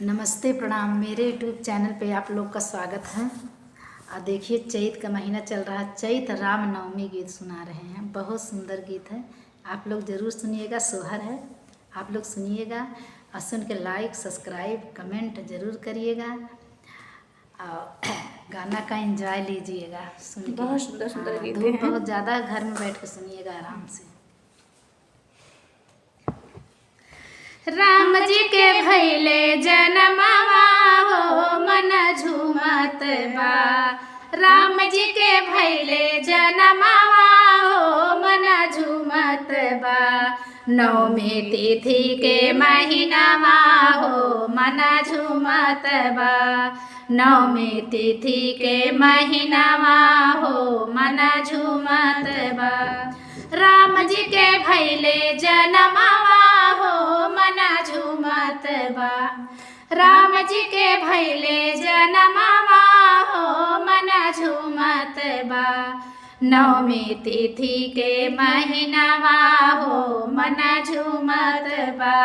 नमस्ते प्रणाम। मेरे यूट्यूब चैनल पे आप लोग का स्वागत है। और देखिए, चैत का महीना चल रहा है। चैत रामनवमी गीत सुना रहे हैं। बहुत सुंदर गीत है, आप लोग ज़रूर सुनिएगा। सोहर है, आप लोग सुनिएगा और सुन के लाइक सब्सक्राइब कमेंट ज़रूर करिएगा और गाना का एंजॉय लीजिएगा सुन के। बहुत सुंदर सुंदर गीत धूप हैं। बहुत ज़्यादा है, घर में बैठ के सुनिएगा आराम से। राम जी के भैले जनमवा हो मन झूमत बा। राम जी के भैले जनमवा हो मन झूमत बा। नवमी तिथि के महीनावा हो मन झूमत बा। नवमी तिथि के महीनावा हो मन झूमत बा। राम जी के भैले जनमवा हो मन झूमत बा। राम जी के भैले जनमवा हो मन झूमत बा। नवमी तिथि के महीनावा हो मन झूमत बा।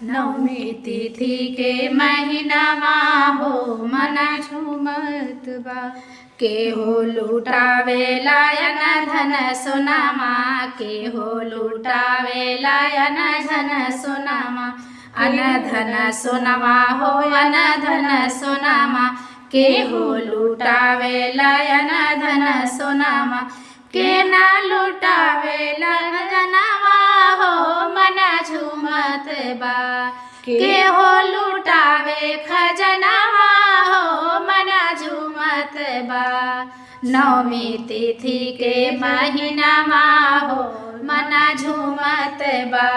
नवमी तिथि के महीनावा हो मन झूमत बा। केहो लुटावे लायन धन सोनामा। केहो लुटावे लायन धन सोनामा। अन धन सोनामा हो अन धन सोनामा। केहो लुटावे लायन धन सोनामा। के ना लुटावे जनवा हो मन झूमत बा। केहो लुटावे खजनवा हो मन झूमत बा। नवमी तिथि के महीनावा हो मन झूमत बा।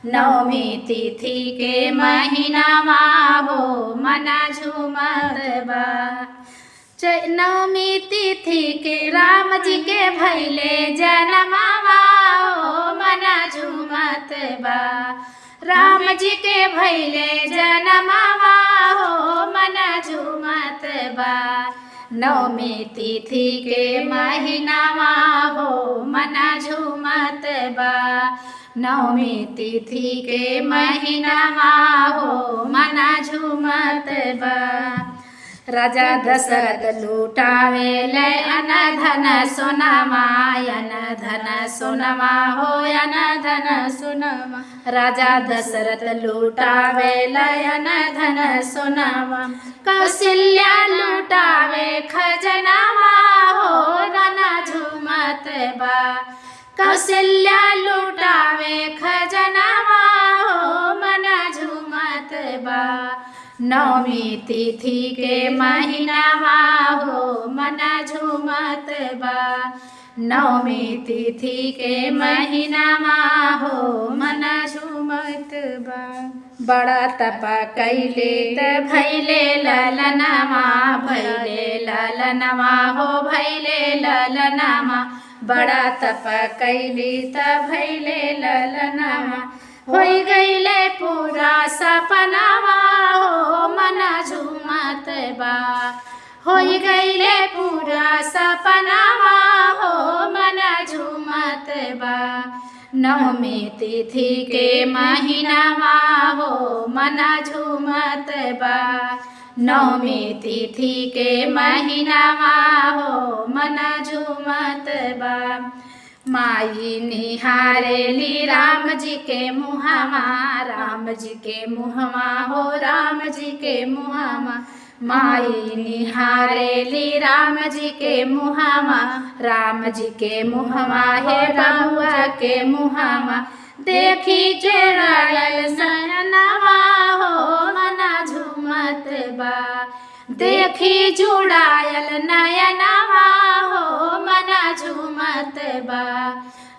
नवमी तिथि के महीनावा हो मन झूमत बा। नवमी तिथि के राम जी के भैले जनमवा हो मन झूमत बा। राम जी के भैले जनमवा हो मन झूमत बा। नवमी तिथि के महीनावा हो मन झूमत बा। नवमी तिथि के महीनावा हो मन झूमत बा। राजा दशरथ लुटावे ले अन धन सोनामा। अन धन सोनामा हो अन धन सोनामा। राजा दशरथ लुटावे ले अन धन सोनामा। कौशल्या लुटावे खजनावा हो मन झूमत बा। कौशल्या लुटावे खजनावा हो मन झूमत बा। नवमी तिथि के महीनावा हो मन झूमत बा। नवमी तिथि के महीनावा हो मन झूमत बा। बड़ा तपा कैले त भैले ललनवा। भैले ललनवा हो भैले ललनवा। बड़ा तपा कैली त भैले ललनवा। होई गईले पूरा सपनावा हो मन झूमत बा। होई गईले पूरा सपनावा हो मन झूमत बा। नवमी तिथि के महीनावा हो मन झूमत बा। नवमी तिथि के महीनावा हो मन झूमत बा। माई निहारेली राम जी के मुहावा। राम जी के मुहवा हो राम जी के मुहावा। माई निहारेली राम जी के मुहावा। राम जी के मुहवा है बबुआ के मुहावा। देखी जोड़ायल सनवा हो मन झूमत बा। देखी जुड़ायल नयनवा हो मन झूमत बा।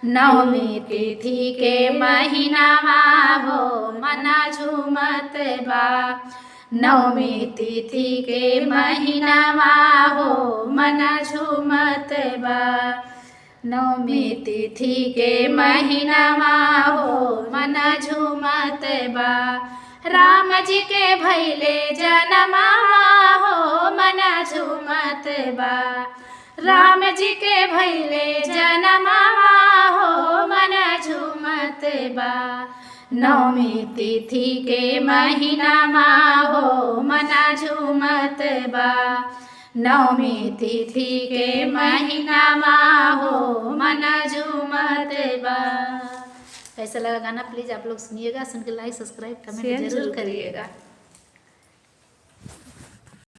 नवमी तिथि के महीनावा हो मन झूमत बा। नवमी तिथि के महीनावा हो मन झूमत बा। नवमी तिथि के महीनावा हो मन झूमत बा। राम जी के भैले जनमवा हो मन झूमत बा। राम जी के भैले जनमवा हो मन झूमत बा। नवमी तिथि के महीना माँ हो मना झूमत बा। नवमी तिथि के महीना माँ हो मना झूमत बा। कैसा लगा गाना प्लीज़ आप लोग सुनिएगा, सुन के लाइक सब्सक्राइब कमेंट जरूर करिएगा।